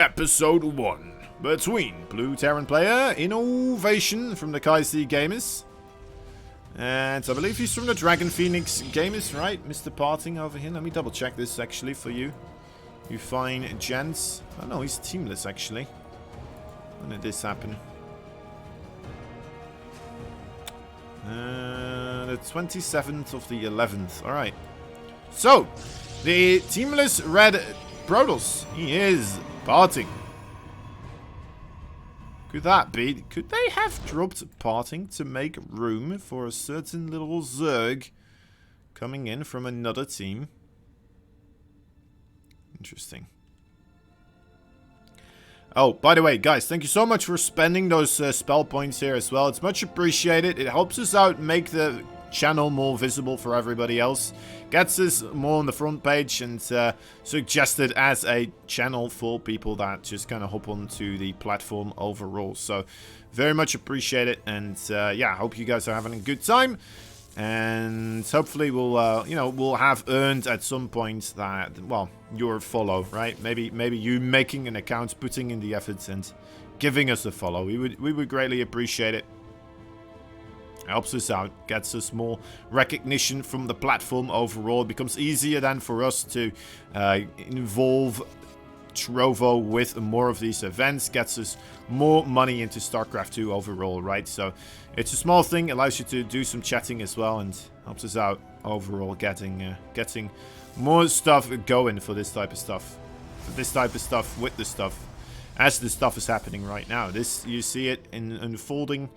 Episode 1 between Blue Terran player Innovation from the Kaisi Gamers. And I believe he's from the Dragon Phoenix Gamers, right? Mr. Parting over here. Let me double check this actually for you. You fine gents. Oh no, he's teamless actually. When did this happen? The 27th of the 11th. Alright. So, the teamless red Protoss. He is parting. Could that be? Could they have dropped parting to make room for a certain little Zerg coming in from another team? Interesting. Oh, by the way, guys, thank you so much for spending those spell points here as well. It's much appreciated. It helps us out, make the channel more visible for everybody else, gets us more on the front page, and suggested as a channel for people that just kind of hop onto the platform overall. So very much appreciate it, and yeah, hope you guys are having a good time, and hopefully we'll we'll have earned at some point that, well, your follow, right? Maybe you making an account, putting in the efforts and giving us a follow. We would greatly appreciate it. Helps us out, gets us more recognition from the platform overall. It becomes easier then for us to involve Trovo with more of these events, gets us more money into StarCraft 2 overall, right? So it's a small thing, allows you to do some chatting as well, and helps us out overall getting more stuff going for this type of stuff. For this type of stuff with the stuff, as the stuff is happening right now. This, you see it in unfolding.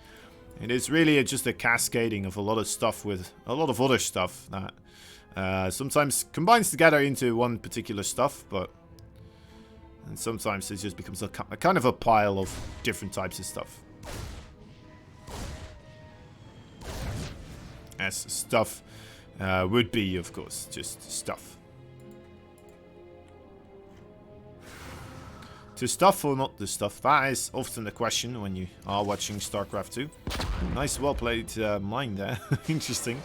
It is really just a cascading of a lot of stuff with a lot of other stuff that sometimes combines together into one particular stuff, and sometimes it just becomes a kind of a pile of different types of stuff. As stuff would be, of course, just stuff. To stuff or not to stuff? That is often the question when you are watching StarCraft 2. Nice, well played mine there. Interesting.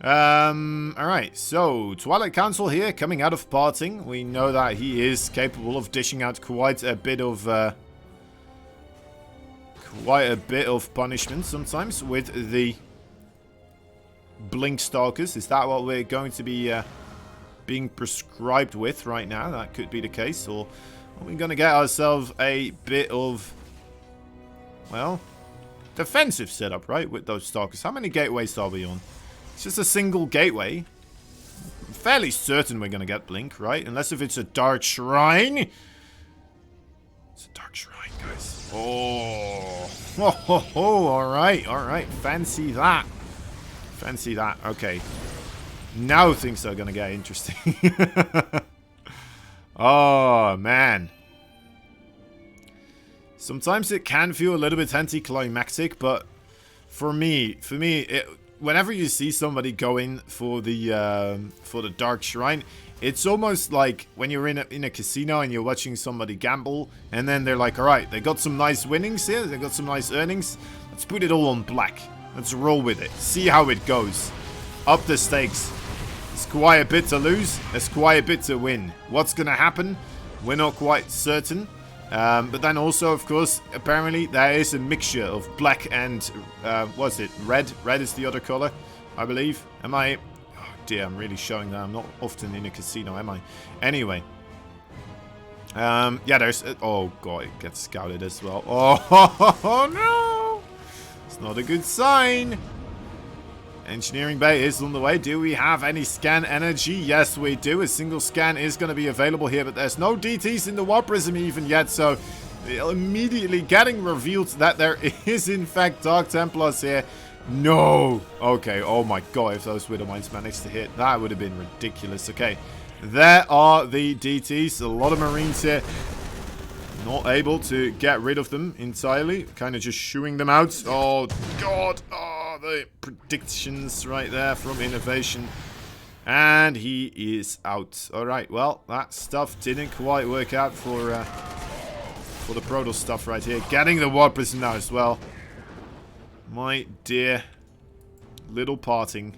Alright, so Twilight Council here, coming out of parting. We know that he is capable of dishing out quite a bit of punishment sometimes with the Blink Stalkers. Is that what we're going to be being prescribed with right now? That could be the case, or are we going to get ourselves a bit of, well, defensive setup, right, with those Stalkers? How many gateways are we on? It's just a single gateway. I'm fairly certain we're going to get Blink, right? Unless if it's a Dark Shrine. It's a Dark Shrine, guys. Oh. Alright, alright. Fancy that. Fancy that. Okay. Now things are going to get interesting. Oh, man. Sometimes it can feel a little bit anticlimactic, but for me, whenever you see somebody going for the Dark Shrine, it's almost like when you're in a casino and you're watching somebody gamble, and then they're like, all right, they got some nice winnings here, they got some nice earnings, let's put it all on black. Let's roll with it. See how it goes. Up the stakes. There's quite a bit to lose. There's quite a bit to win. What's going to happen? We're not quite certain. But then also, of course, apparently there is a mixture of black and, what's it? Red. Red is the other color, I believe. Am I? Oh dear, I'm really showing that. I'm not often in a casino, am I? Anyway. Yeah, there's... oh, God, it gets scouted as well. Oh, no! It's not a good sign. Engineering bay is on the way. Do we have any scan energy? Yes, we do. A single scan is going to be available here, but there's no DTs in the War Prism even yet, so immediately getting revealed that there is, in fact, Dark Templars here. No! Okay, oh my god, if those Widow Mines managed to hit, that would have been ridiculous. Okay, there are the DTs. A lot of Marines here. Not able to get rid of them entirely. Kind of just shooing them out. Oh, God. Oh, the predictions right there from Innovation. And he is out. Alright, well, that stuff didn't quite work out for the Protoss stuff right here. Getting the War Prism now as well. My dear little parting.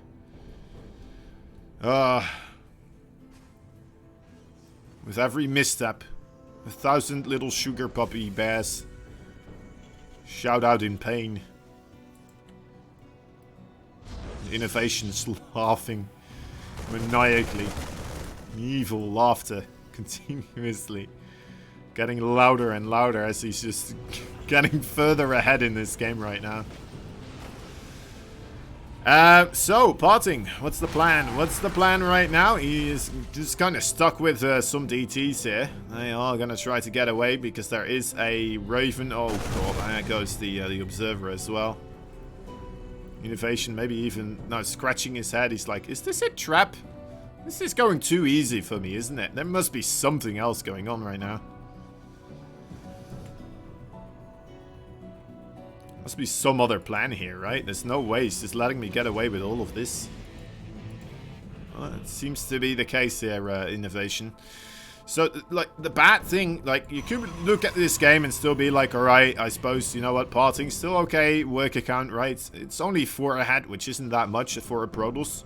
With every misstep, 1,000 little sugar puppy bears shout out in pain. Innovation's laughing maniacally. Evil laughter continuously. Getting louder and louder as he's just getting further ahead in this game right now. So, Parting, what's the plan? What's the plan right now? He is just kind of stuck with some DTs here. They are going to try to get away because there is a Raven. Oh, God, there goes the Observer as well. Innovation, maybe even, no, scratching his head. He's like, is this a trap? This is going too easy for me, isn't it? There must be something else going on right now. Must be some other plan here, right? There's no way he's just letting me get away with all of this. Well, it seems to be the case here, Innovation. So, like, the bad thing, like, you could look at this game and still be like, alright, I suppose, you know what, Parting's still okay, work account, right? It's only 4 ahead, which isn't that much for a Protoss.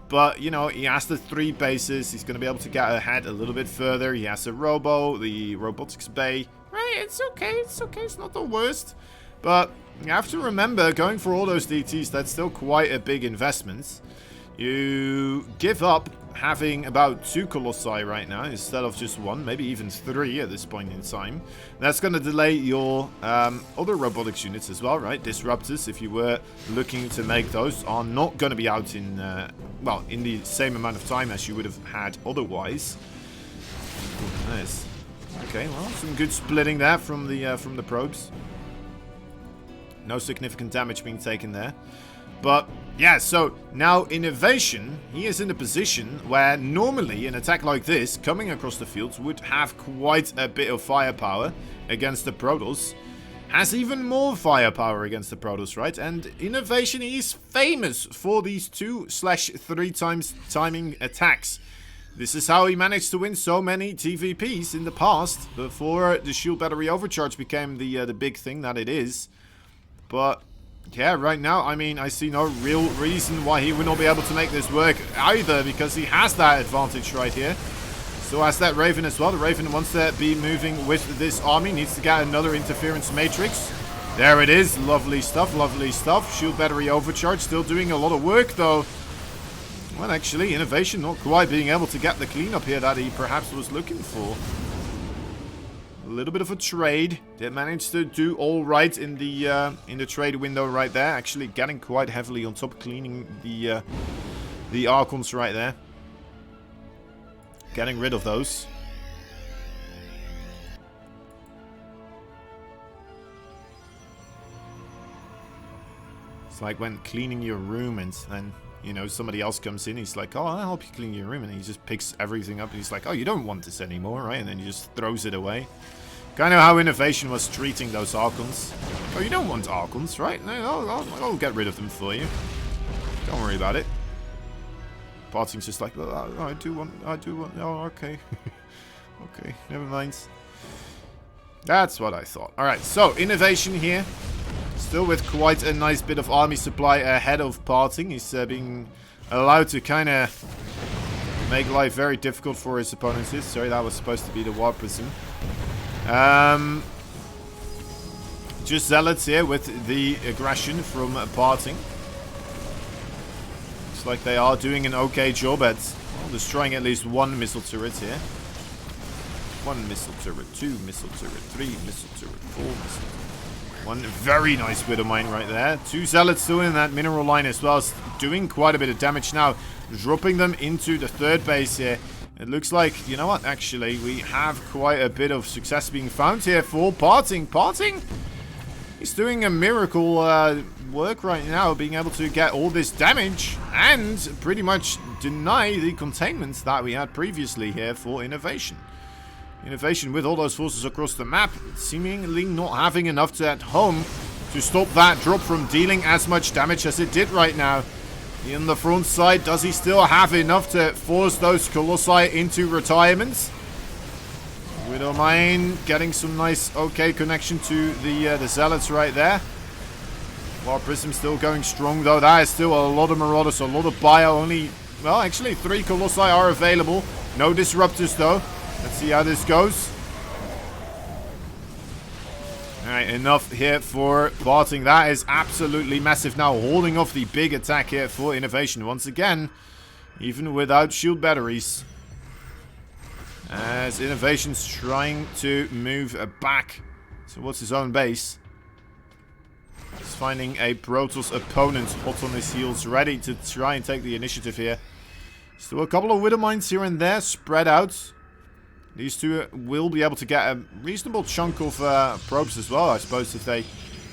But, you know, he has the 3 bases, he's going to be able to get ahead a little bit further. He has a Robo, the Robotics Bay. Right, it's okay, it's not the worst. But you have to remember, going for all those DTs, that's still quite a big investment. You give up having about 2 Colossi right now instead of just 1, maybe even 3 at this point in time. That's going to delay your other robotics units as well, right? Disruptors, if you were looking to make those, are not going to be out in, well, in the same amount of time as you would have had otherwise. Nice. Okay, well, some good splitting there from the probes. No significant damage being taken there. But, yeah, so now Innovation, he is in a position where normally an attack like this, coming across the fields, would have quite a bit of firepower against the Protoss. Has even more firepower against the Protoss, right? And Innovation, he is famous for these 2/3 times timing attacks. This is how he managed to win so many TVPs in the past, before the shield battery overcharge became the big thing that it is. But, yeah, right now, I mean, I see no real reason why he would not be able to make this work either, because he has that advantage right here. So has that Raven as well. The Raven wants to be moving with this army, needs to get another interference matrix. There it is. Lovely stuff, lovely stuff. Shield battery overcharge, still doing a lot of work, though. Well, actually, Innovation not quite being able to get the cleanup here that he perhaps was looking for. A little bit of a trade. They managed to do all right in the trade window right there. Actually getting quite heavily on top, cleaning the Archons right there. Getting rid of those. It's like when cleaning your room and then, you know, somebody else comes in, he's like, oh, I'll help you clean your room, and he just picks everything up and he's like, oh, you don't want this anymore, right? And then he just throws it away. Kind of how Innovation was treating those Archons. Oh, you don't want Archons, right? No, I'll get rid of them for you. Don't worry about it. Parting's just like, well, I do want, oh, okay. Okay, never mind. That's what I thought. Alright, so Innovation here. Still with quite a nice bit of army supply ahead of Parting. He's being allowed to kind of make life very difficult for his opponents. Sorry, that was supposed to be the Warp Prism. Just Zealots here with the aggression from Parting. Looks like they are doing an okay job at destroying at least 1 missile turret here. 1 missile turret, 2 missile turret, 3 missile turret, 4 missile turret. 1 very nice Widowmine right there. 2 Zealots still in that mineral line as well, doing quite a bit of damage now. Dropping them into the 3rd base here. It looks like, you know what, actually, we have quite a bit of success being found here for Parting. Parting? He's doing a miracle work right now, being able to get all this damage and pretty much deny the containments that we had previously here for Innovation. Innovation with all those forces across the map, seemingly not having enough to at home to stop that drop from dealing as much damage as it did right now. In the front side, does he still have enough to force those Colossi into retirement? Widowmine getting some nice, okay connection to the Zealots right there. While Prism still going strong though, that is still a lot of Marauders, a lot of bio. Only, well, actually 3 Colossi are available. No Disruptors though. Let's see how this goes. Alright, enough here for parting. That is absolutely massive now. Holding off the big attack here for Innovation once again. Even without shield batteries. As Innovation's trying to move back towards his own base. He's finding a Protoss opponent hot on his heels, ready to try and take the initiative here. Still a couple of Widow Mines here and there spread out. These two will be able to get a reasonable chunk of probes as well, I suppose, if they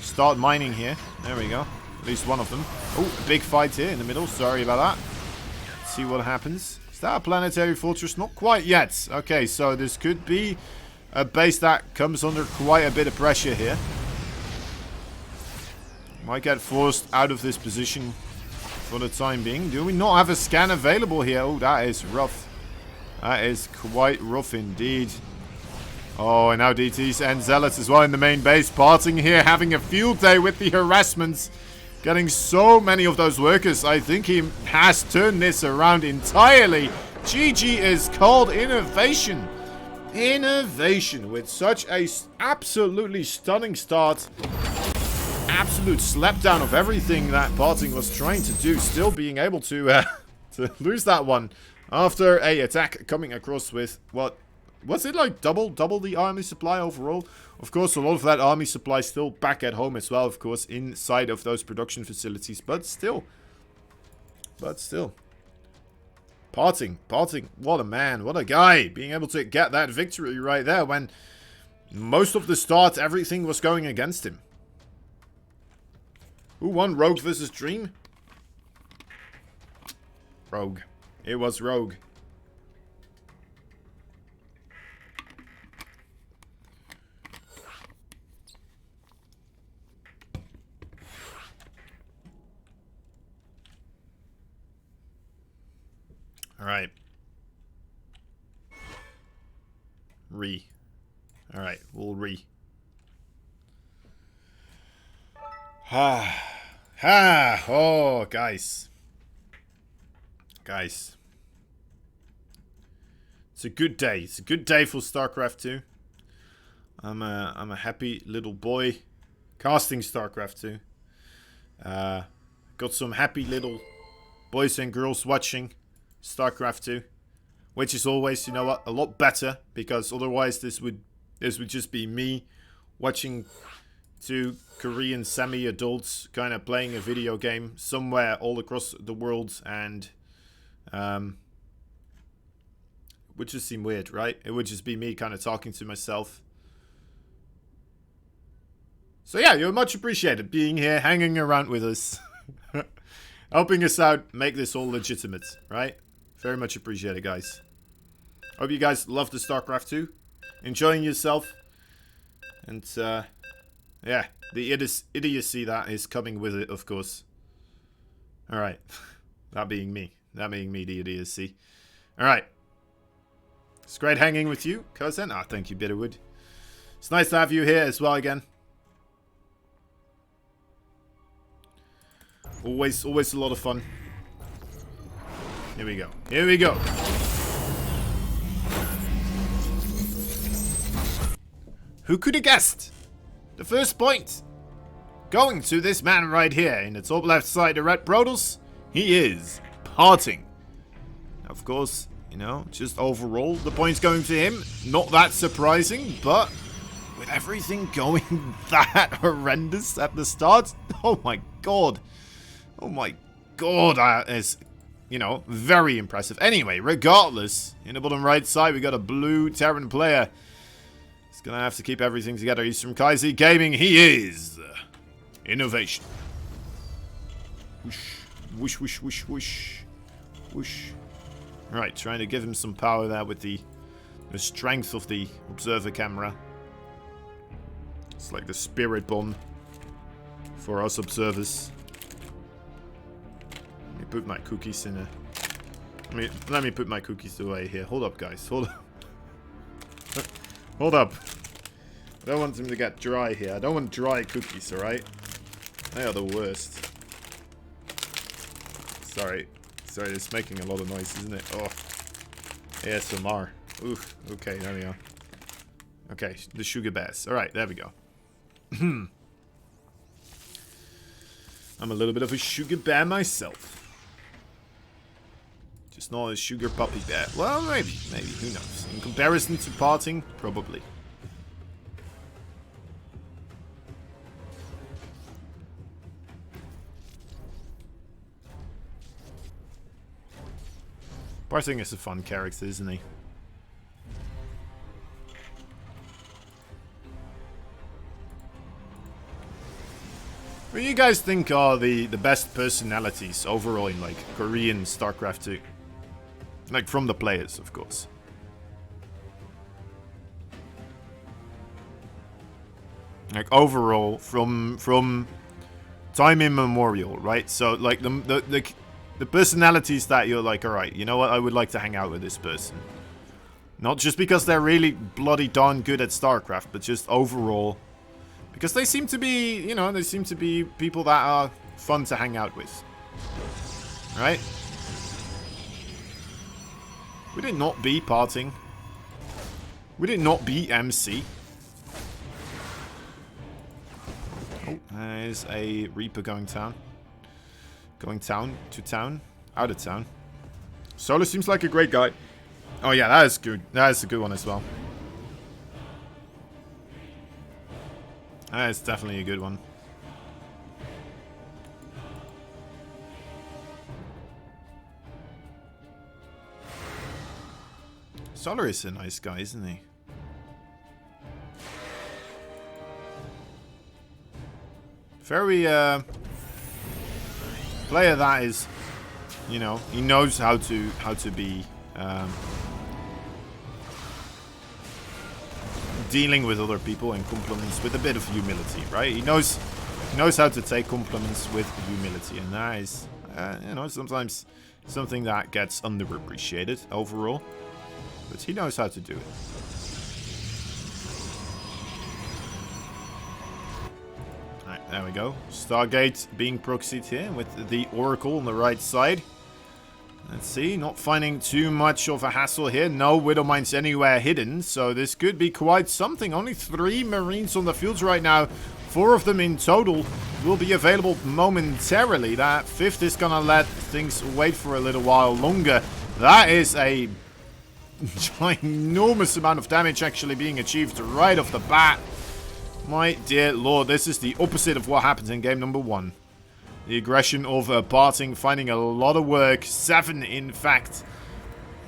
start mining here. There we go. At least one of them. Oh, a big fight here in the middle. Sorry about that. Let's see what happens. Is that a planetary fortress? Not quite yet. Okay, so this could be a base that comes under quite a bit of pressure here. Might get forced out of this position for the time being. Do we not have a scan available here? Oh, that is rough. That is quite rough indeed. Oh, and now DTs and Zealots as well in the main base. Parting here, having a field day with the harassments. Getting so many of those workers. I think he has turned this around entirely. GG is called Innovation. Innovation with such a absolutely stunning start. Absolute slapdown of everything that Parting was trying to do. Still being able to lose that one. After a attack coming across with, what was it, like double the army supply overall? Of course, a lot of that army supply still back at home as well, of course, inside of those production facilities. But still. Parting, what a man, what a guy. Being able to get that victory right there when most of the start, everything was going against him. Who won Rogue versus Dream? Rogue. It was Rogue. Alright. Alright, we'll oh, guys. It's a good day. It's a good day for StarCraft 2. I'm a happy little boy casting StarCraft 2. Got some happy little boys and girls watching StarCraft 2, which is always, you know what, a lot better, because otherwise this would just be me watching two Korean semi-adults kind of playing a video game somewhere all across the world, and would just seem weird, right? It would just be me kind of talking to myself. So yeah, you're much appreciated being here, hanging around with us, helping us out, make this all legitimate, right? Very much appreciated, guys. Hope you guys love the StarCraft 2, enjoying yourself, and yeah, the idiocy that is coming with it, of course. Alright, that being me, the idiocy. Alright. It's great hanging with you, cousin. Ah, thank you, Bitterwood. It's nice to have you here as well again. Always a lot of fun. Here we go. Here we go. Who could have guessed? The first point going to this man right here in the top left side, the red Protoss. He is Parting. Of course, you know, just overall, the points going to him. Not that surprising, but with everything going that horrendous at the start, oh my god. Oh my god, that is, you know, very impressive. Anyway, regardless, in the bottom right side, we got a blue Terran player. He's gonna have to keep everything together. He's from Kaisi Gaming. He is Innovation. Whoosh, whoosh, whoosh, whoosh, whoosh, whoosh. Right, trying to give him some power there with the strength of the observer camera. It's like the spirit bomb for us observers. Let me put my cookies in a... Let me put my cookies away here. Hold up, guys. Hold up. Hold up. I don't want them to get dry here. I don't want dry cookies, alright? They are the worst. Sorry. Sorry, it's making a lot of noise, isn't it? Oh. ASMR. Ooh. Okay, there we go. Okay, the sugar bears. Alright, there we go. I'm a little bit of a sugar bear myself. Just not a sugar puppy bear. Well, maybe, who knows? In comparison to parting, probably. Parting is a fun character, isn't he? What do you guys think are the best personalities overall in like Korean StarCraft 2? Like from the players, of course. Like overall from time immemorial, right? So like the personalities that you're like, alright, you know what, I would like to hang out with this person. Not just because they're really bloody darn good at StarCraft, but just overall. Because they seem to be, you know, they seem to be people that are fun to hang out with. Right? Would it not be parting? Would it not be MC? Oh, there's a Reaper going town. Going town to town. Out of town. Solo seems like a great guy. Oh yeah, that is good. That is a good one as well. That is definitely a good one. Solar is a nice guy, isn't he? Very, player that is, you know, he knows how to be, dealing with other people and compliments with a bit of humility, right? He knows how to take compliments with humility, and that is, you know, sometimes something that gets underappreciated overall. But he knows how to do it. Alright, there we go. Stargate being proxied here with the Oracle on the right side. Let's see, not finding too much of a hassle here. No Widow Mines anywhere hidden, so this could be quite something. Only 3 Marines on the fields right now. 4 of them in total will be available momentarily. That 5th is gonna let things wait for a little while longer. That is a ginormous amount of damage actually being achieved right off the bat. My dear lord, this is the opposite of what happens in game number 1. The aggression of parting, finding a lot of work. 7, in fact.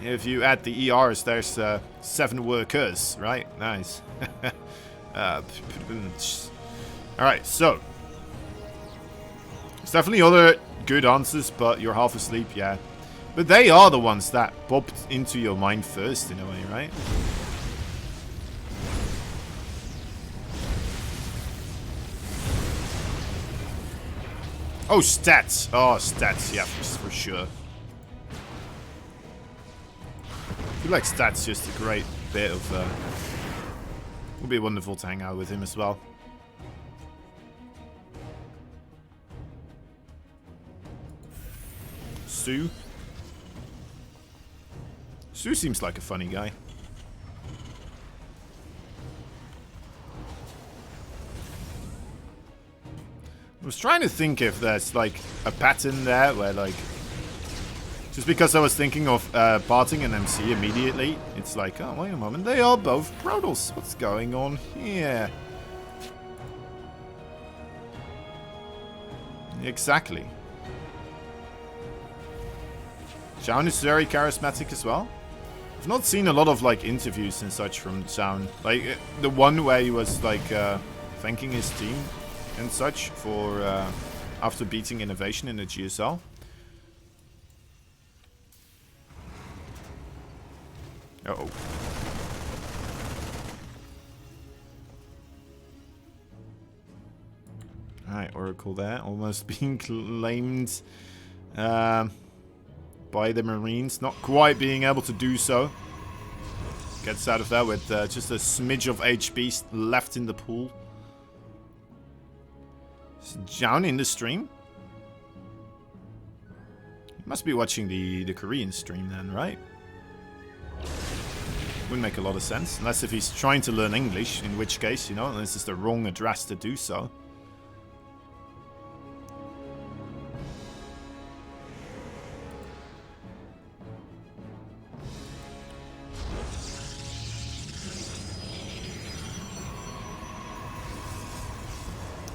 If you add the ERs, there's 7 workers, right? Nice. Alright, so. There's definitely other good answers, but you're half asleep, yeah. But they are the ones that popped into your mind first, in a way, right? Oh, stats. Oh, stats. Yeah, for sure. I feel like stats just a great bit of... would be wonderful to hang out with him as well. Stu. Stu seems like a funny guy. I was trying to think if there's like a pattern there where like... Just because I was thinking of parting and MC immediately, it's like, oh wait a moment, they are both Protals. What's going on here? Exactly. Zhao is very charismatic as well. I've not seen a lot of like interviews and such from Zhao. Like the one where he was like thanking his team and such for after beating Innovation in the GSL. Uh-oh. Alright, Oracle there. Almost being claimed by the Marines. Not quite being able to do so. Gets out of there with just a smidge of HP left in the pool. Is Jian in the stream? You must be watching the Korean stream then, right? Wouldn't make a lot of sense. Unless if he's trying to learn English, in which case, you know, this is the wrong address to do so.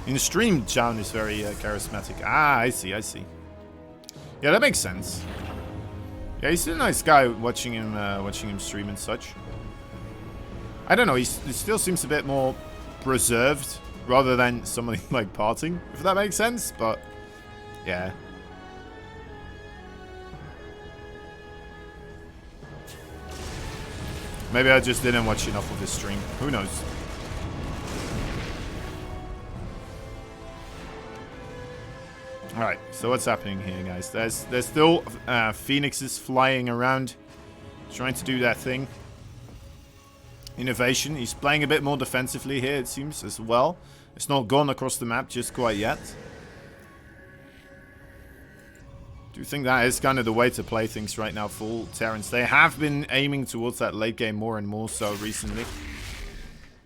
In the stream, John is very charismatic. Ah, I see, I see. Yeah, that makes sense. Yeah, he's a nice guy watching him stream and such. I don't know, he still seems a bit more preserved rather than somebody like parting, if that makes sense, but yeah. Maybe I just didn't watch enough of his stream. Who knows? Alright, so what's happening here, guys? There's still phoenixes flying around, trying to do that thing. Innovation, he's playing a bit more defensively here, it seems, as well. It's not gone across the map just quite yet. Do you think that is kind of the way to play things right now for Terrans? They have been aiming towards that late game more and more so recently.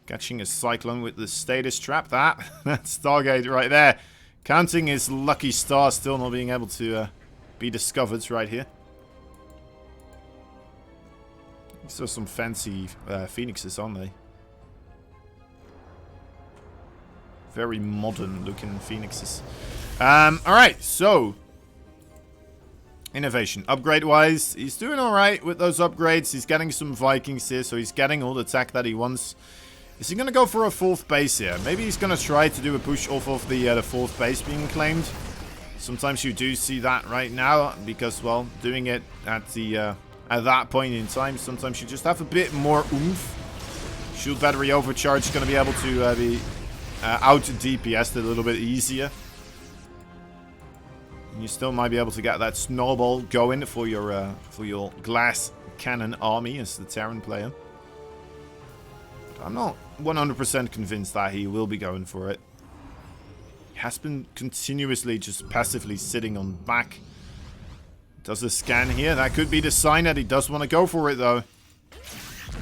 Catching a Cyclone with the status trap. That's Stargate right there. Counting his lucky star, still not being able to be discovered right here. These are some fancy phoenixes, aren't they? Very modern looking phoenixes. Alright, so innovation. Upgrade wise, he's doing alright with those upgrades. He's getting some Vikings here, so he's getting all the tech that he wants. Is he going to go for a 4th base here? Maybe he's going to try to do a push off of the 4th base being claimed. Sometimes you do see that right now because, well, doing it at that point in time, sometimes you just have a bit more oomph. Shield battery overcharge is going to be able to be out DPS'd a little bit easier. And you still might be able to get that snowball going for your glass cannon army as the Terran player. I'm not 100% convinced that he will be going for it. He has been continuously just passively sitting on back. Does a scan here. That could be the sign that he does want to go for it, though.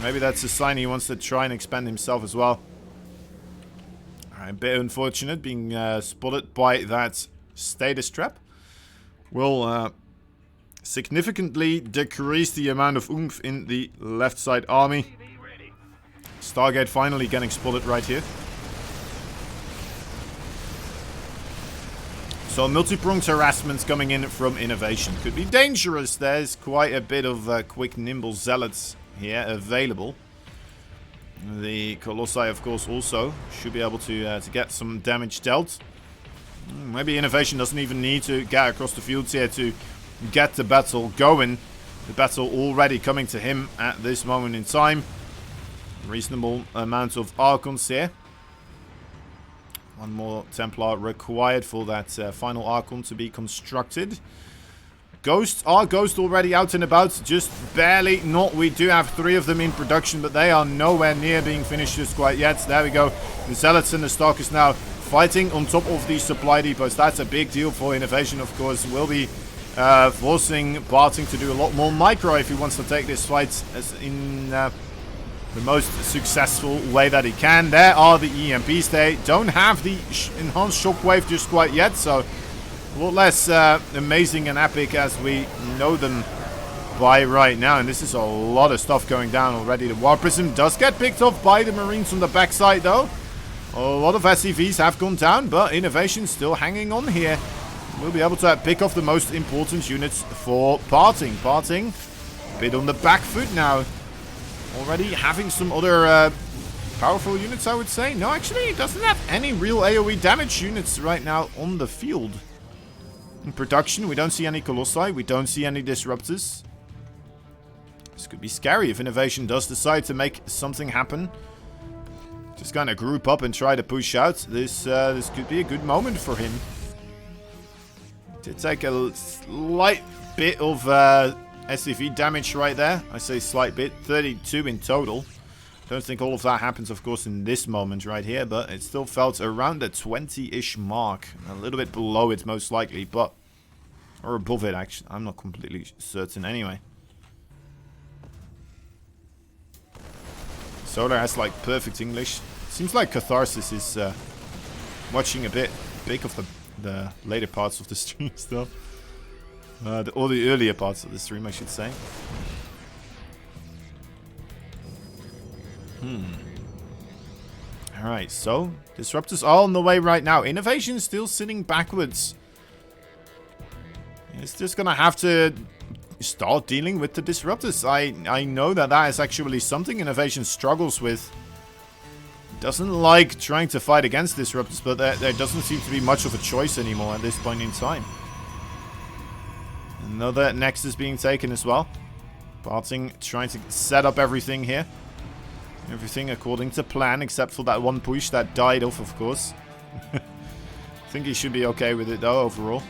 Maybe that's a sign he wants to try and expand himself as well. Alright, a bit unfortunate being spotted by that status trap. Will significantly decrease the amount of oomph in the left side army. Stargate finally getting spotted right here. So multi-pronged harassments coming in from innovation. Could be dangerous. There's quite a bit of quick, nimble zealots here available. The Colossi, of course, also should be able to get some damage dealt. Maybe innovation doesn't even need to get across the fields here to get the battle going. The battle already coming to him at this moment in time. Reasonable amount of Archons here. One more Templar required for that final Archon to be constructed. Ghosts are Ghost already out and about. Just barely not. We do have 3 of them in production, but they are nowhere near being finished just quite yet. There we go. The Zealots and the Stalkers now fighting on top of these supply depots. That's a big deal for innovation, of course. Will be forcing Barting to do a lot more micro if he wants to take this fight as in the most successful way that he can. There are the EMPs. They don't have the enhanced shockwave just quite yet, so a lot less amazing and epic as we know them by right now. And this is a lot of stuff going down already. The War Prism does get picked off by the Marines on the backside, though. A lot of SCVs have gone down, but innovation still hanging on here. We'll be able to pick off the most important units for Parting. Parting, a bit on the back foot now. Already having some other powerful units, I would say. No, actually, it doesn't have any real AoE damage units right now on the field. In production, we don't see any Colossi. We don't see any Disruptors. This could be scary if innovation does decide to make something happen. Just kind of group up and try to push out. This could be a good moment for him. Did take a slight bit of SCV damage right there. I say slight bit. 32 in total. Don't think all of that happens, of course, in this moment right here, but it still felt around the 20-ish mark. A little bit below it, most likely, but... or above it, actually. I'm not completely certain anyway. Solar has like perfect English. Seems like Catharsis is watching a bit big of the later parts of the stream still. Or the earlier parts of the stream, I should say. Alright, so disruptors are on the way right now. Innovation is still sitting backwards. It's just gonna have to start dealing with the disruptors. I know that is actually something Innovation struggles with. Doesn't like trying to fight against disruptors, but there doesn't seem to be much of a choice anymore at this point in time. Another Nexus being taken as well. Parting trying to set up everything here. Everything according to plan, except for that one push that died off, of course. I think he should be okay with it though, overall.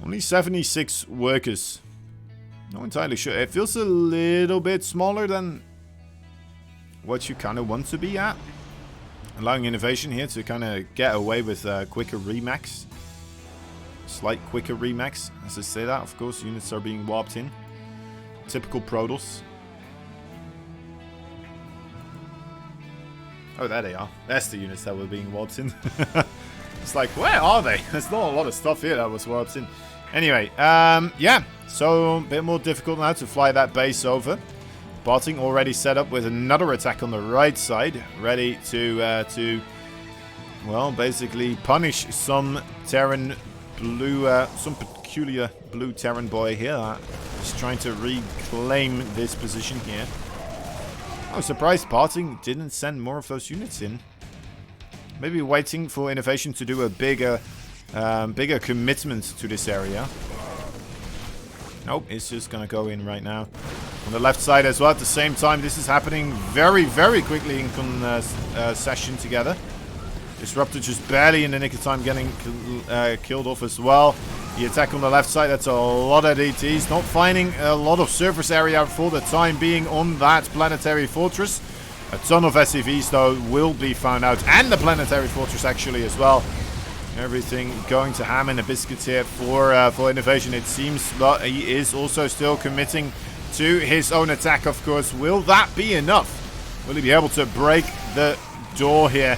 Only 76 workers. Not entirely sure. It feels a little bit smaller than what you kind of want to be at. Allowing Innovation here to kind of get away with quicker remax. Slight quicker remax. As I say that, of course, units are being warped in. Typical Protoss. Oh, there they are. That's the units that were being warped in. It's like, where are they? There's not a lot of stuff here that was warped in. Anyway, yeah. So, a bit more difficult now to fly that base over. Parting already set up with another attack on the right side. Ready to well, basically punish some Terran blue, some peculiar blue Terran boy here. Just trying to reclaim this position here. I was surprised Parting didn't send more of those units in. Maybe waiting for Innovation to do a bigger commitment to this area. Nope, it's just gonna go in right now. On the left side as well at the same time. This is happening very, very quickly in session together. Disruptor just barely in the nick of time getting killed off as well. The attack on the left side, that's a lot of DTs. Not finding a lot of surface area for the time being on that planetary fortress. A ton of SCVs though will be found out. And the planetary fortress actually as well. Everything going to ham in a biscuit here for Innovation. It seems that he is also still committing to his own attack, of course. Will that be enough? Will he be able to break the door here?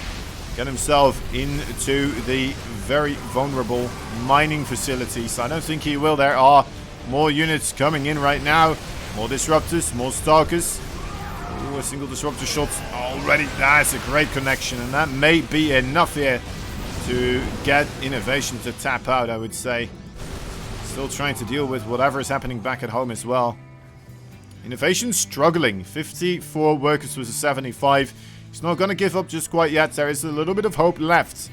Get himself into the very vulnerable mining facilities. I don't think he will. There are more units coming in right now. More disruptors, more stalkers. Ooh, a single disruptor shot already. That's a great connection, and that may be enough here to get Innovation to tap out, I would say. Still trying to deal with whatever is happening back at home as well. Innovation struggling. 54 workers with a 75. He's not going to give up just quite yet. There is a little bit of hope left.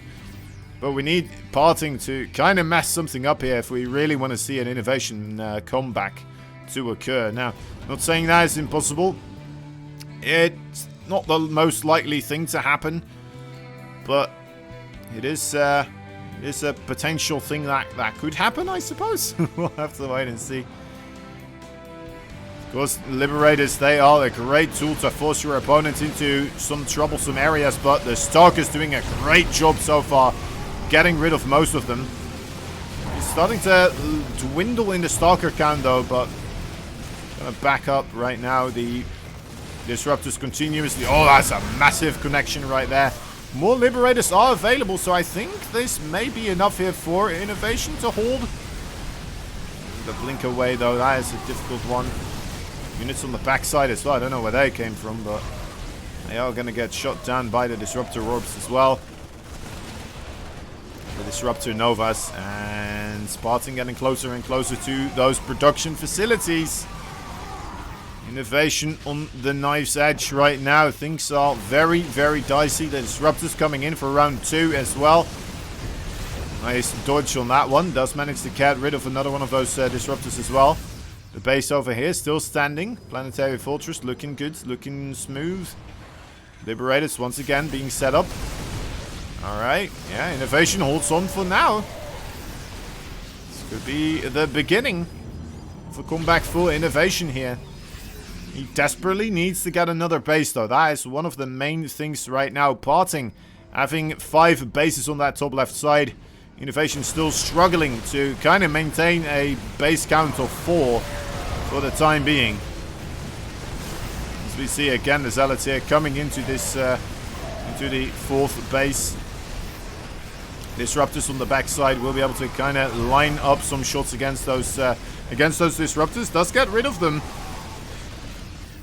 But we need Parting to kind of mess something up here if we really want to see an Innovation comeback to occur. Now, not saying that is impossible. It's not the most likely thing to happen. But it is a potential thing that could happen, I suppose. We'll have to wait and see. Of course, Liberators, they are a great tool to force your opponent into some troublesome areas, but the Stalker's doing a great job so far, getting rid of most of them. He's starting to dwindle in the Stalker count though, but gonna back up right now. The Disruptors continuously. Oh, that's a massive connection right there. More Liberators are available, so I think this may be enough here for Innovation to hold. The blink away though, that is a difficult one. Units on the backside as well. I don't know where they came from, but they are going to get shot down by the Disruptor Orbs as well. The Disruptor Novas and Spartan getting closer and closer to those production facilities. Innovation on the knife's edge right now. Things are very, very dicey. The Disruptors coming in for round 2 as well. Nice dodge on that one. Does manage to get rid of another one of those Disruptors as well. The base over here still standing. Planetary Fortress looking good, looking smooth. Liberators once again being set up. Alright, yeah, Innovation holds on for now. This could be the beginning of a comeback for Innovation here. He desperately needs to get another base though. That is one of the main things right now. Parting, having 5 bases on that top left side Innovation still struggling to kind of maintain a base count of 4 for the time being. As we see again the Zealots here coming into this into the 4th base. Disruptors on the backside will be able to kind of line up some shots against those disruptors. Does get rid of them.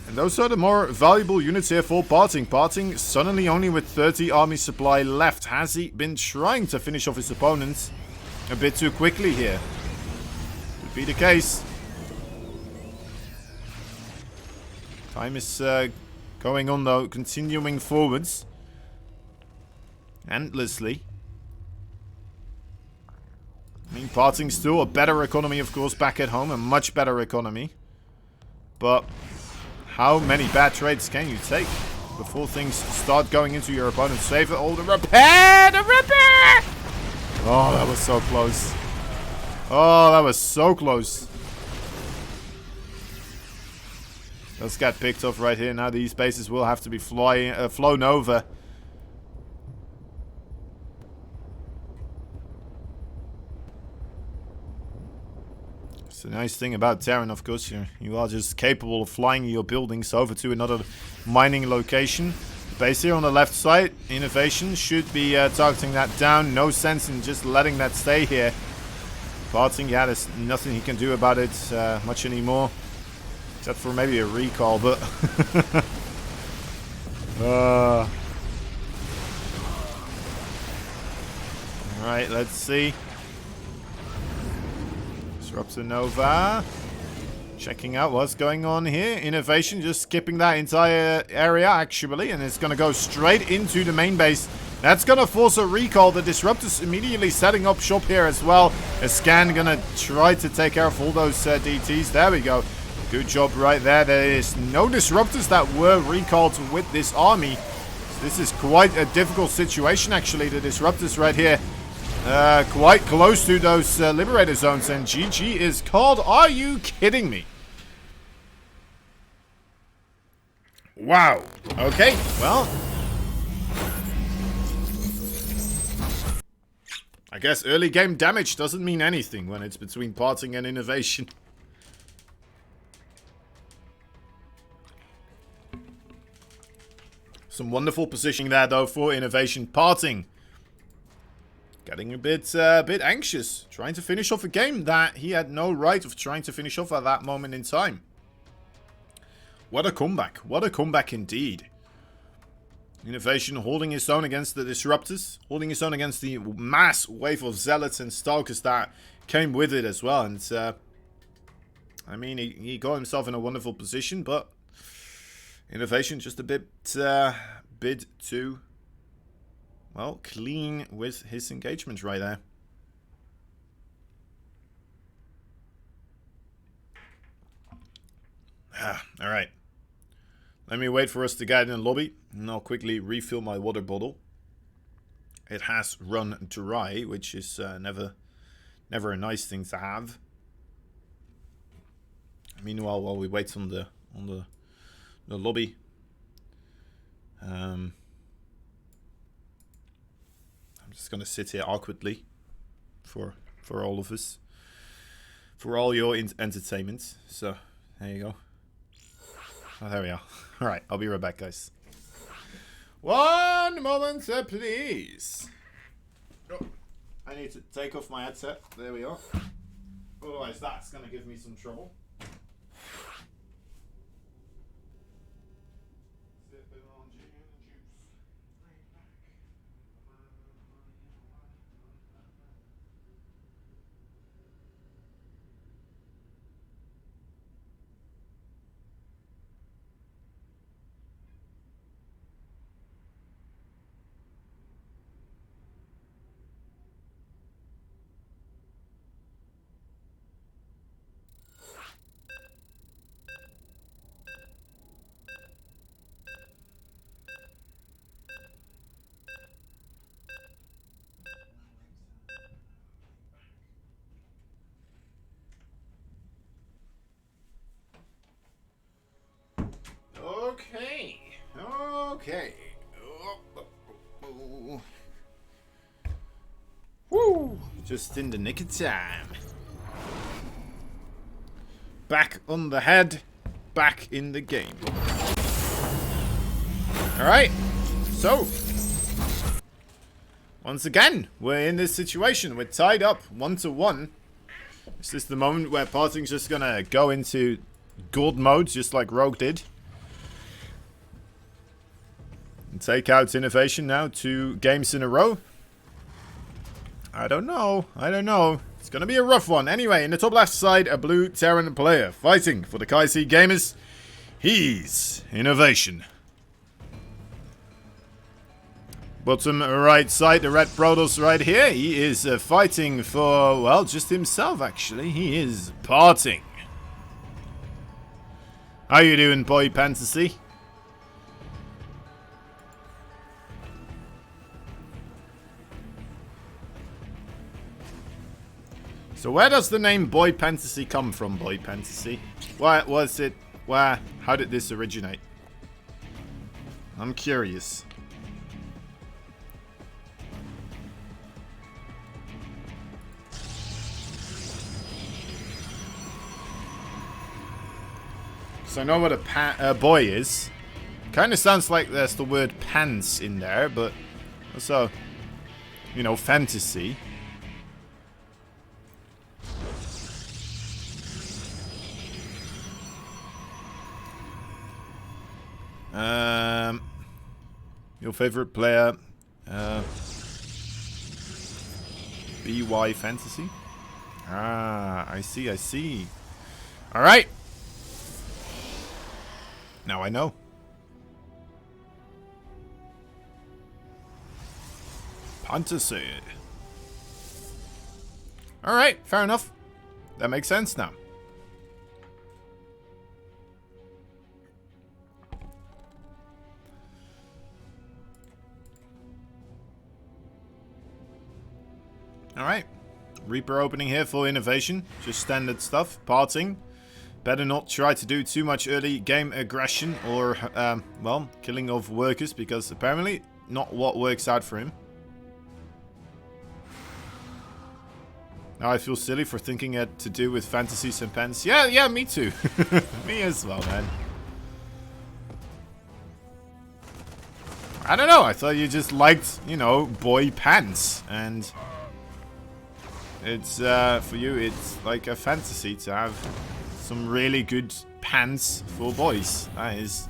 And those are the more valuable units here for Parting. Parting suddenly only with 30 army supply left. Has he been trying to finish off his opponents a bit too quickly here? Could be the case. Time is going on though, continuing forwards. Endlessly. I mean, Parting still a better economy, of course, back at home. A much better economy. But how many bad trades can you take before things start going into your opponent's favor? Oh, the repair! The repair! Oh, that was so close. Oh, that was so close. Let's get picked off right here. Now these bases will have to be flown over. The nice thing about Terran, of course, you are just capable of flying your buildings over to another mining location. The base here on the left side, Innovation should be targeting that down. No sense in just letting that stay here. Parting, yeah, there's nothing he can do about it much anymore. Except for maybe a recall, but... Alright, let's see. Disruptor Nova. Checking out what's going on here. Innovation just skipping that entire area, actually. And it's going to go straight into the main base. That's going to force a recall. The Disruptors immediately setting up shop here as well. A scan going to try to take care of all those DTs. There we go. Good job right there. There is no Disruptors that were recalled with this army. So this is quite a difficult situation, actually. The Disruptors right here. Quite close to those Liberator zones, and GG is called. Are you kidding me? Wow. Okay, well. I guess early game damage doesn't mean anything when it's between Parting and Innovation. Some wonderful positioning there, though, for Innovation. Parting getting a bit anxious, trying to finish off a game that he had no right of trying to finish off at that moment in time. What a comeback. What a comeback indeed. Innovation holding his own against the Disruptors, holding his own against the mass wave of Zealots and Stalkers that came with it as well. And, I mean, he got himself in a wonderful position, but Innovation just a bit too... well, clean with his engagement right there. Alright. Let me wait for us to get in the lobby. And I'll quickly refill my water bottle. It has run dry, which is never a nice thing to have. Meanwhile, while we wait on the lobby... I'm just gonna sit here awkwardly for all of us, for all your entertainment. So there you go. Oh, there we are. All right, I'll be right back, guys. One moment, please. Oh, I need to take off my headset. There we are. Otherwise, that's gonna give me some trouble. Okay. Woo. Just in the nick of time. Back on the head. Back in the game. Alright. So. Once again, we're in this situation. We're tied up 1-1. Is this the moment where Parting's just gonna go into gold mode, just like Rogue did? And take out Innovation now 2 games in a row? I don't know. I don't know. It's gonna be a rough one. Anyway, in the top left side, a blue Terran player fighting for the Kaisi Gamers. He's Innovation. Bottom right side, the red Protoss right here. He is fighting for, well, just himself, actually. He is Parting. How you doing, boy fantasy? So where does the name Boy Fantasy come from, Boy Fantasy? Why was it? Where? How did this originate? I'm curious. So I know what a boy is. Kind of sounds like there's the word pants in there, but also, you know, fantasy. Your favorite player, BY Fantasy? Ah, I see, I see. Alright. Now I know. Fantasy. Alright, fair enough. That makes sense now. Alright. Reaper opening here for Innovation. Just standard stuff. Parting. Better not try to do too much early game aggression or, well, killing of workers, because apparently not what works out for him. Now I feel silly for thinking it to do with fantasies and pants. Yeah, me too. Me as well, man. I don't know, I thought you just liked, you know, boy pants, and it's, for you, it's like a fantasy to have some really good pants for boys. That is...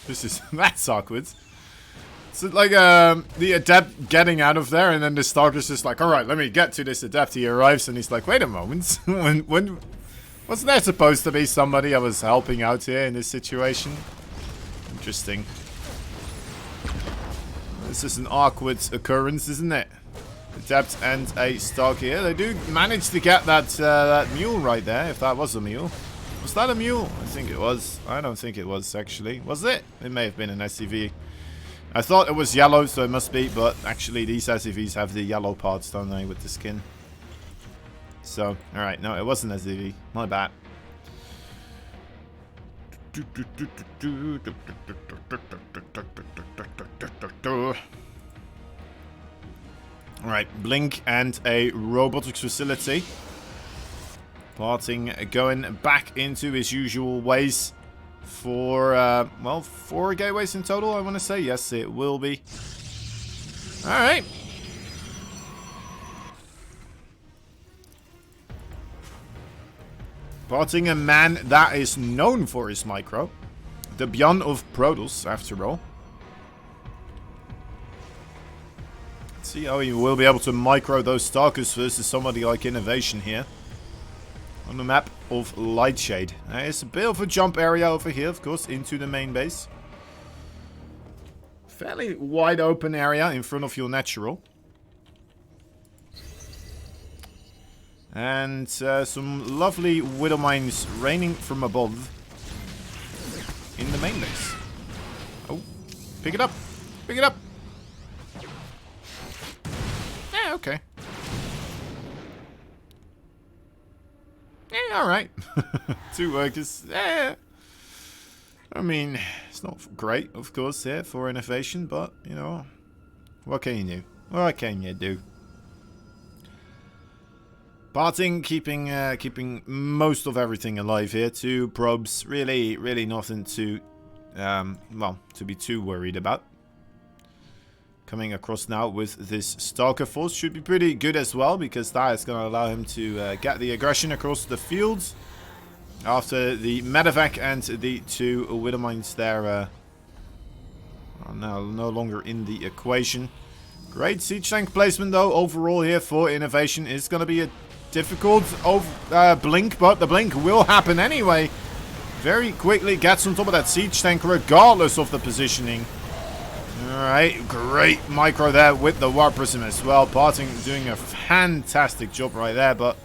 This is... That's awkward. It's like the Adept getting out of there, and then the Stalker's just like, alright, let me get to this Adept. He arrives and he's like, wait a moment. when wasn't there supposed to be somebody I was helping out here in this situation? Interesting. This is an awkward occurrence, isn't it? Adept and a Stalker here. They do manage to get that that mule right there, if that was a mule. Was that a mule? I think it was. I don't think it was, actually. Was it? It may have been an SCV. I thought it was yellow, so it must be, but actually these SCVs have the yellow parts, don't they, with the skin. So, alright, no, it wasn't SCV. My bad. Alright, Blink and a robotics facility. Parting going back into his usual ways for, well, 4 gateways in total, I want to say. Yes, it will be. Alright. Parting a man that is known for his micro. The Beyond of Protoss, after all. Let's see how he will be able to micro those Stalkers versus somebody like Innovation here. On the map of Lightshade. There's a bit of a jump area over here, of course, into the main base. Fairly wide open area in front of your natural. And some lovely Widow Mines raining from above in the main base. Oh, pick it up. Pick it up. Yeah, okay. Yeah, alright. 2 workers. Yeah. I mean, it's not great, of course, here for innovation, but, you know, what can you do? What can you do? Parting, keeping most of everything alive here. 2 probes, really nothing to, well, to be too worried about. Coming across now with this Stalker force should be pretty good as well, because that is going to allow him to get the aggression across the fields. After the medevac and the 2 widow mines there are now no longer in the equation. Great siege tank placement though overall here for innovation. It's going to be a difficult blink, but the blink will happen anyway. Very quickly gets on top of that siege tank regardless of the positioning. Alright, great micro there with the War Prism as well. Parting doing a fantastic job right there, but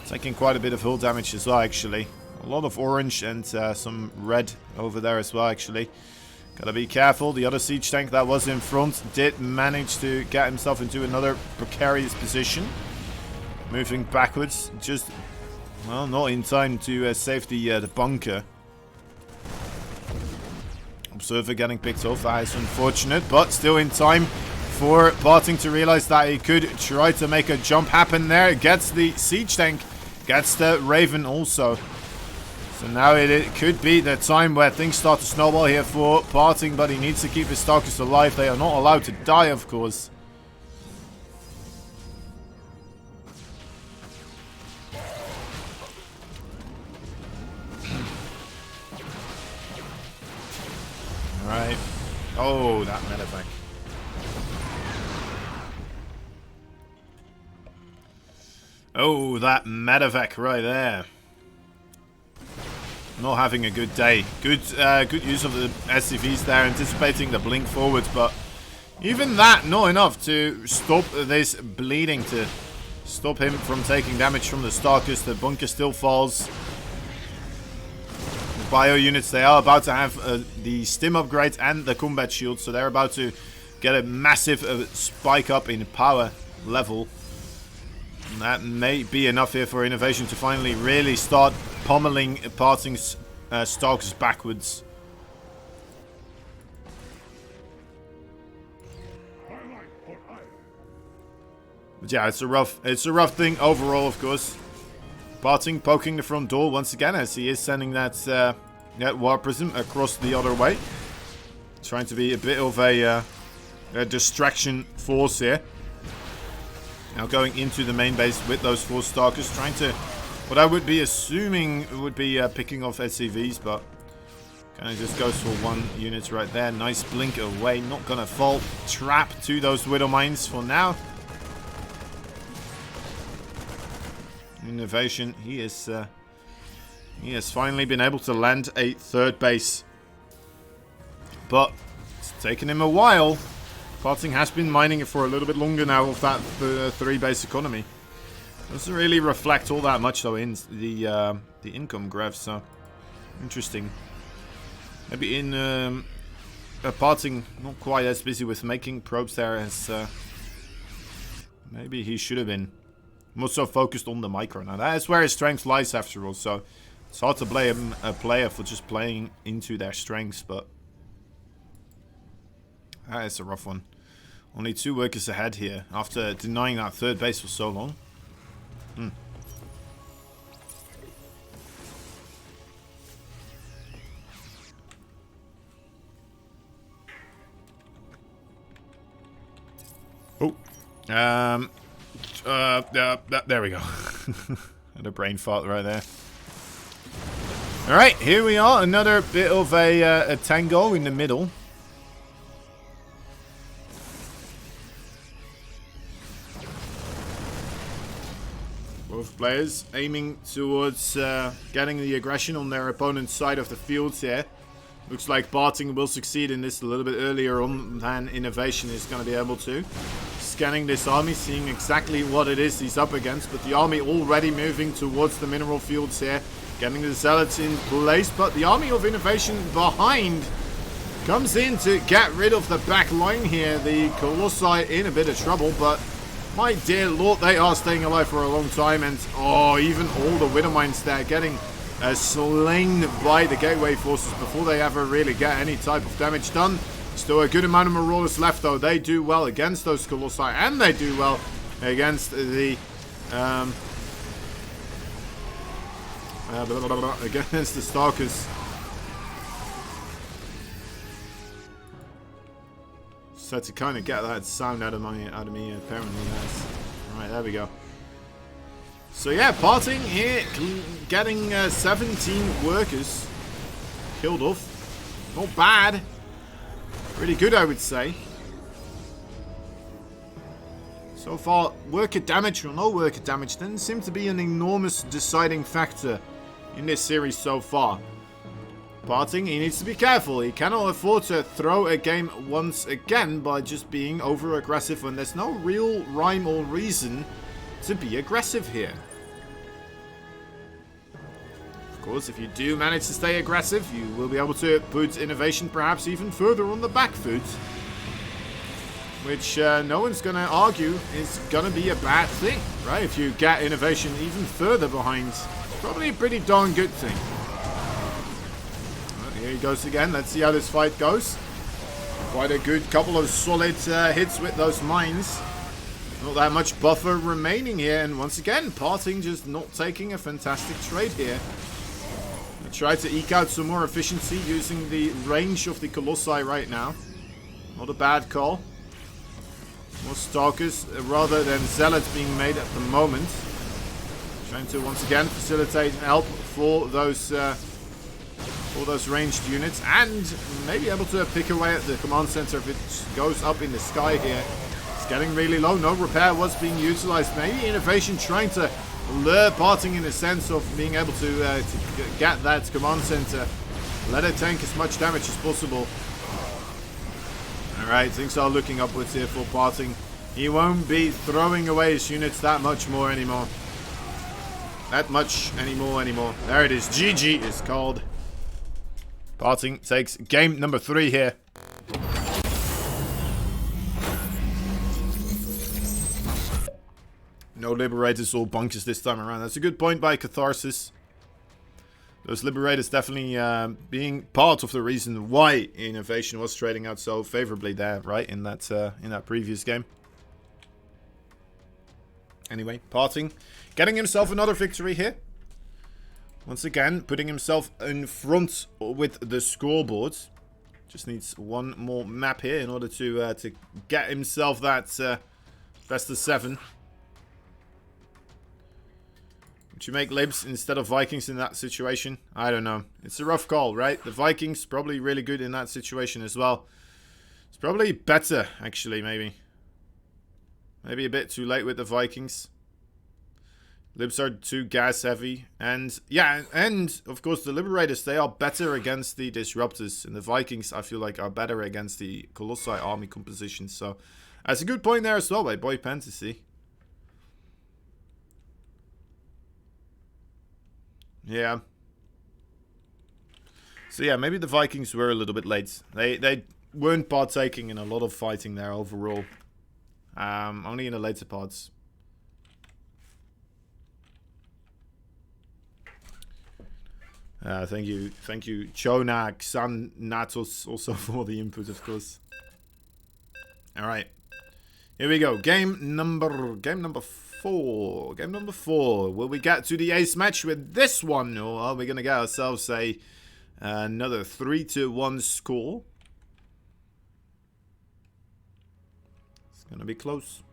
taking quite a bit of hull damage as well actually. A lot of orange and some red over there as well, actually. Gotta be careful. The other siege tank that was in front did manage to get himself into another precarious position. Moving backwards. Just, well, not in time to save the bunker. Observer getting picked off. That is unfortunate, but still in time for Parting to realize that he could try to make a jump happen there. Gets the siege tank. Gets the Raven also. So now it could be the time where things start to snowball here for Parting, but he needs to keep his Stalkers alive. They are not allowed to die, of course. Alright. Oh, that medevac. Oh, that medevac right there. Not having a good day. Good use of the SCVs there, anticipating the blink forward, but even that, not enough to stop this bleeding, to stop him from taking damage from the Stalkers. The bunker still falls. The bio units, they are about to have the stim upgrade and the combat shield, so they're about to get a massive spike up in power level. And that may be enough here for innovation to finally really start pummeling Parting's Stalkers backwards. But yeah, it's a rough thing overall, of course. Parting poking the front door once again as he is sending that War Prism across the other way, trying to be a bit of a distraction force here. Now going into the main base with those 4 Stalkers, trying to, what I would be assuming would be picking off SCVs, but kind of just goes for 1 unit right there. Nice blink away, not gonna fall trap to those Widow Mines for now. Innovation, he has finally been able to land a 3rd base, but it's taken him a while. Parting has been mining it for a little bit longer now of that 3 base economy. Doesn't really reflect all that much though in the income graph, so interesting. Maybe in Parting not quite as busy with making probes there as maybe he should have been. More so focused on the micro. Now that is where his strength lies after all, so it's hard to blame a player for just playing into their strengths, but that is a rough one. Only 2 workers ahead here after denying that 3rd base for so long. Oh. There we go. Had a brain fart right there. Alright, here we are. Another bit of a tango in the middle. Both players aiming towards getting the aggression on their opponent's side of the field here. Looks like Parting will succeed in this a little bit earlier on than Innovation is going to be able to. Scanning this army, seeing exactly what it is he's up against, but the army already moving towards the mineral fields here. Getting the Zealots in place, but the army of Innovation behind comes in to get rid of the back line here. The Colossi in a bit of trouble, but my dear lord, they are staying alive for a long time, and oh, even all the Widow Mines there getting slain by the gateway forces before they ever really get any type of damage done. Still a good amount of Marauders left, though. They do well against those Colossi, and they do well against the against the Stalkers. So to kind of get that sound out of me, apparently that's right. There we go. So yeah, parting here, getting 17 workers killed off. Not bad. Pretty good, I would say. So far, worker damage or no worker damage doesn't seem to be an enormous deciding factor in this series so far. Parting, he needs to be careful. He cannot afford to throw a game once again by just being over-aggressive when there's no real rhyme or reason to be aggressive here. Of course, if you do manage to stay aggressive, you will be able to put innovation perhaps even further on the back foot. Which no one's going to argue is going to be a bad thing, right? If you get innovation even further behind, probably a pretty darn good thing. Well, here he goes again. Let's see how this fight goes. Quite a good couple of solid hits with those mines. Not that much buffer remaining here. And once again, Parting just not taking a fantastic trade here. I try to eke out some more efficiency using the range of the Colossi right now. Not a bad call. More Stalkers rather than Zealots being made at the moment. Trying to once again facilitate help for those ranged units, and maybe able to pick away at the command center if it goes up in the sky here. It's getting really low. No repair was being utilized. Maybe innovation trying to lure Parting in the sense of being able to get that command center. Let it tank as much damage as possible. Alright, things are looking upwards here for Parting. He won't be throwing away his units that much more anymore. Anymore. There it is. GG is called. Parting takes game number 3 here. No Liberators or Bunkers this time around. That's a good point by Catharsis. Those Liberators definitely being part of the reason why innovation was trading out so favorably there, right? In that previous game. Anyway, Parting getting himself another victory here. Once again, putting himself in front with the scoreboard. Just needs one more map here in order to get himself that best of 7. Would you make Libs instead of Vikings in that situation? I don't know. It's a rough call, right? The Vikings probably really good in that situation as well. It's probably better, actually, maybe. Maybe a bit too late with the Vikings. Libs are too gas heavy. And, yeah, and, of course, the Liberators, they are better against the Disruptors. And the Vikings, I feel like, are better against the Colossi army composition. So, that's a good point there as well by Boy Fantasy. Yeah. So yeah, maybe the Vikings were a little bit late. They weren't partaking in a lot of fighting there overall. Only in the later parts. Thank you, Chona, Xan, Natos, also for the input, of course. All right, here we go. Game number 4. Game number 4. Will we get to the ace match with this one, or are we gonna get ourselves another 3-1 score? It's gonna be close.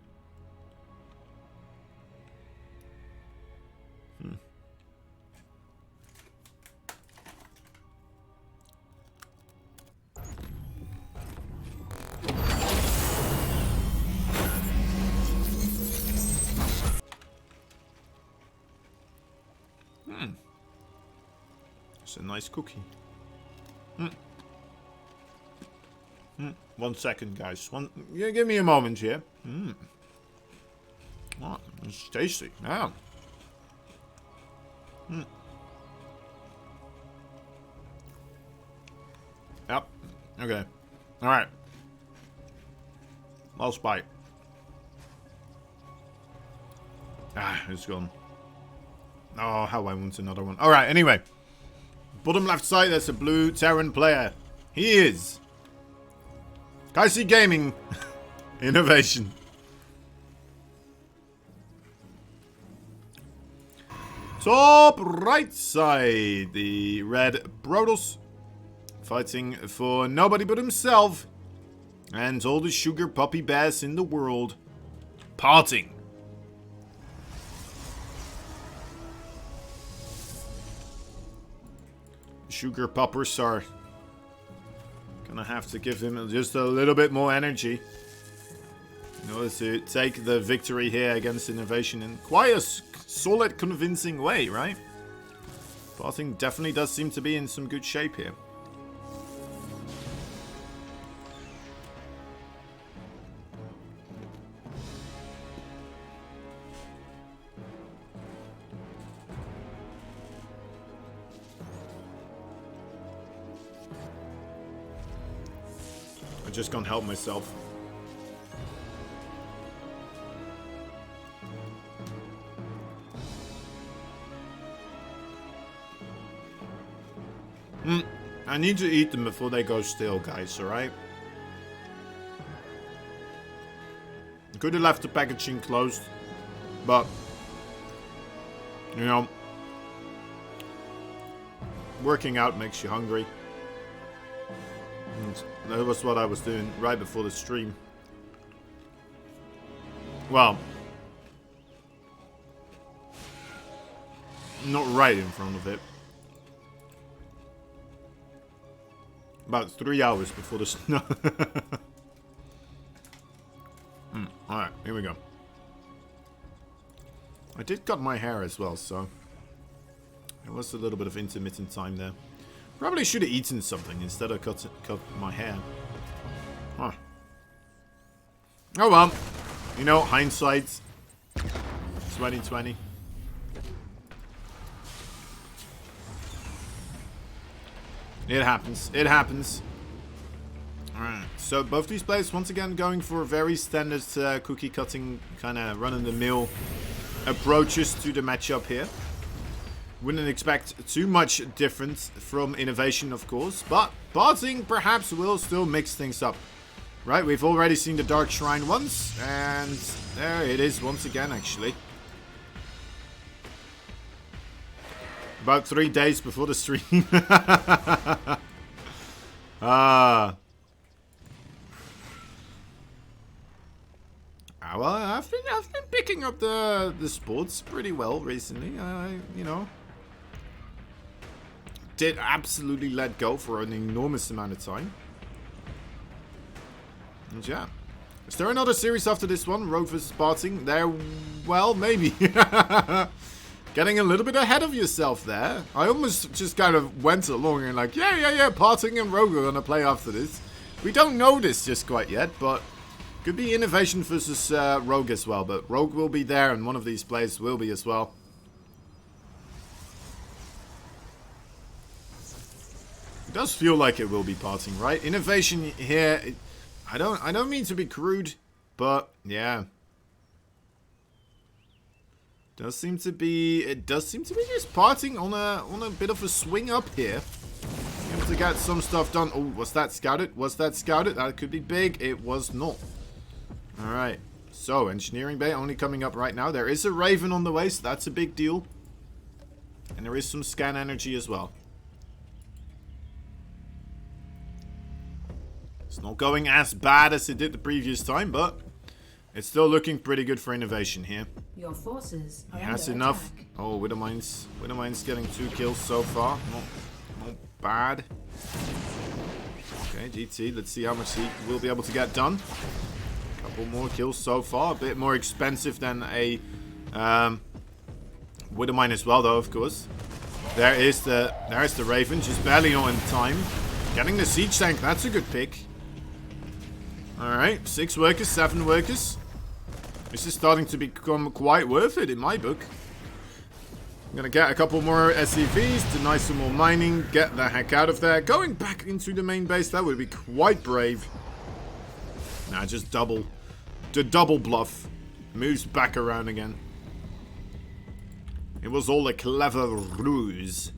It's a nice cookie. 1 second, guys. Yeah, give me a moment here. Oh, it's tasty. Yeah. Yep. Okay. All right. Last bite. Ah, it's gone. Oh, how I want another one. All right. Anyway. Bottom left side, there's a blue Terran player. He is Kaisi Gaming Innovation. Top right side, the red Brodos fighting for nobody but himself and all the sugar puppy bears in the world parting. Sugar puppers are gonna have to give him just a little bit more energy in order to take the victory here against Innovation in quite a solid, convincing way, right? Parting definitely does seem to be in some good shape here. I just can't help myself. I need to eat them before they go stale, guys, alright? Could have left the packaging closed, but, you know, working out makes you hungry. And that was what I was doing right before the stream. Well, not right in front of it. About 3 hours before the snow. Alright, here we go. I did cut my hair as well, so there was a little bit of intermittent time there. Probably should have eaten something instead of cut my hair. Huh. Oh well. You know, hindsight. 2020. It happens. It happens. Alright. So both these players once again going for very standard cookie cutting kind of run-of-the-mill approaches to the matchup here. Wouldn't expect too much difference from Innovation, of course, but Parting perhaps will still mix things up. Right, we've already seen the Dark Shrine once, and there it is once again, actually. About 3 days before the stream. Well, I've been picking up the sports pretty well recently. You know, did absolutely let go for an enormous amount of time. And yeah, is there another series after this one? Rogue vs. Parting? There, well, maybe. Getting a little bit ahead of yourself there. I almost just kind of went along and like, yeah, Parting and Rogue are gonna play after this. We don't know this just quite yet, but could be Innovation versus Rogue as well. But Rogue will be there, and one of these players will be as well. It does feel like it will be Parting, right? Innovation here. I don't mean to be crude, but yeah. It does seem to be just Parting on a bit of a swing up here. Able to get some stuff done. Oh, was that scouted? Was that scouted? That could be big. It was not. Alright. So, Engineering Bay only coming up right now. There is a Raven on the way, so that's a big deal. And there is some scan energy as well. It's not going as bad as it did the previous time, but it's still looking pretty good for Innovation here. Your forces are he has under enough. attack. Oh, Widowmine's getting 2 kills so far. Not bad. Okay, GT. Let's see how much he will be able to get done. Couple more kills so far. A bit more expensive than a Widowmine as well, though, of course. There's the Raven, just barely on time. Getting the siege tank. That's a good pick. Alright, 6 workers, 7 workers. This is starting to become quite worth it in my book. I'm gonna get a couple more SCVs, deny some more mining, get the heck out of there. Going back into the main base, that would be quite brave. Nah, just double. The double bluff. Moves back around again. It was all a clever ruse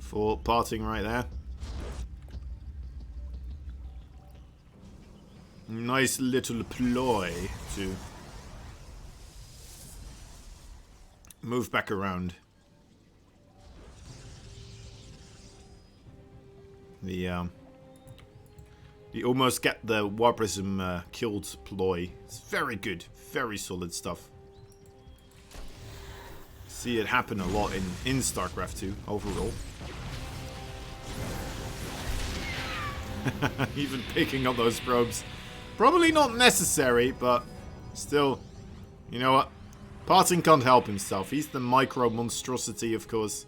for parting right there. Nice little ploy to move back around. The almost get the War Prism killed ploy. It's very good. Very solid stuff. See it happen a lot in StarCraft 2 overall. Even picking up those probes. Probably not necessary, but still, you know what? Parting can't help himself. He's the micro monstrosity, of course,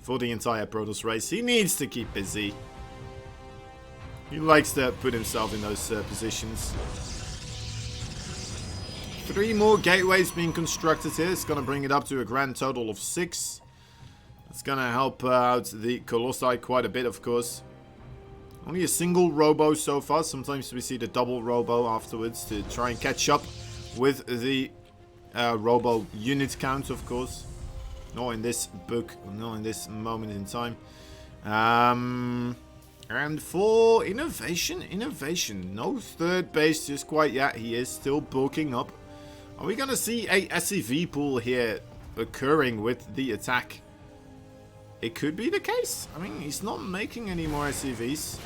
for the entire Protoss race. He needs to keep busy. He likes to put himself in those positions. 3 more gateways being constructed here. It's going to bring it up to a grand total of 6. It's going to help out the Colossi quite a bit, of course. Only a single robo so far. Sometimes we see the double robo afterwards to try and catch up with the robo unit count, of course. Not in this book, not in this moment in time. And for innovation, no third base just quite yet. He is still bulking up. Are we going to see a SCV pool here occurring with the attack? It could be the case. I mean, he's not making any more SCVs.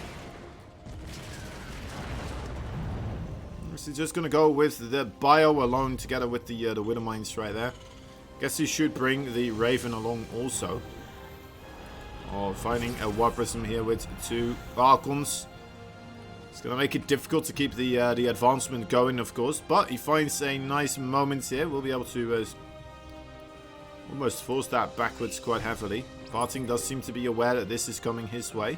Is he just going to go with the bio alone together with the Widow Mines right there? Guess he should bring the Raven along also. Or finding a War Prism here with 2 Archons. It's going to make it difficult to keep the advancement going, of course. But he finds a nice moment here. We'll be able to almost force that backwards quite heavily. Parting does seem to be aware that this is coming his way.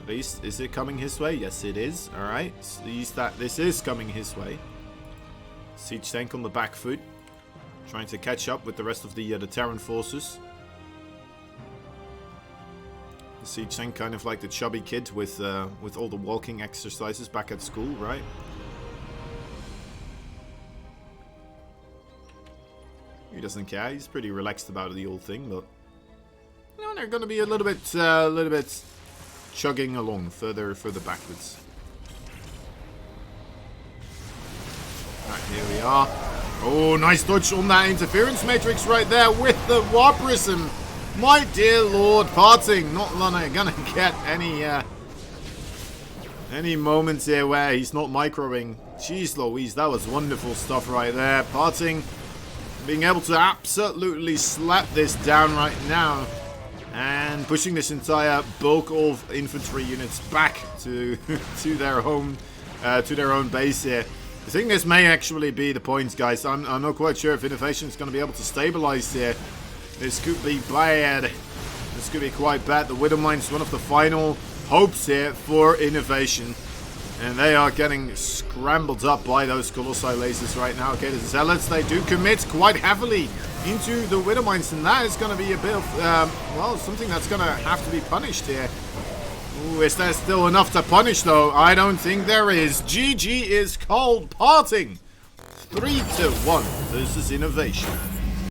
At least, is it coming his way? Yes, it is. Alright, at least that this is coming his way. Siege tank on the back foot. Trying to catch up with the rest of the Terran forces. The siege tank kind of like the chubby kid with all the walking exercises back at school, right? He doesn't care. He's pretty relaxed about the whole thing, but you know, they're going to be a little bit chugging along further backwards. Right, here we are. Oh, nice dodge on that interference matrix right there with the War Prism. My dear Lord, Parting not gonna get any moments here where he's not microing. Jeez Louise, that was wonderful stuff right there. Parting being able to absolutely slap this down right now and pushing this entire bulk of infantry units back to their home, to their own base here. I think this may actually be the point, guys. I'm not quite sure if innovation is going to be able to stabilize here. This could be bad. This could be quite bad. The Widow Mine is one of the final hopes here for innovation. And they are getting scrambled up by those Colossi lasers right now. Okay, the Zealots, they do commit quite heavily into the Widow Mines. And that is going to be a bit of, well, something that's going to have to be punished here. Ooh, is there still enough to punish, though? I don't think there is. GG is cold. Parting. 3-1 versus innovation.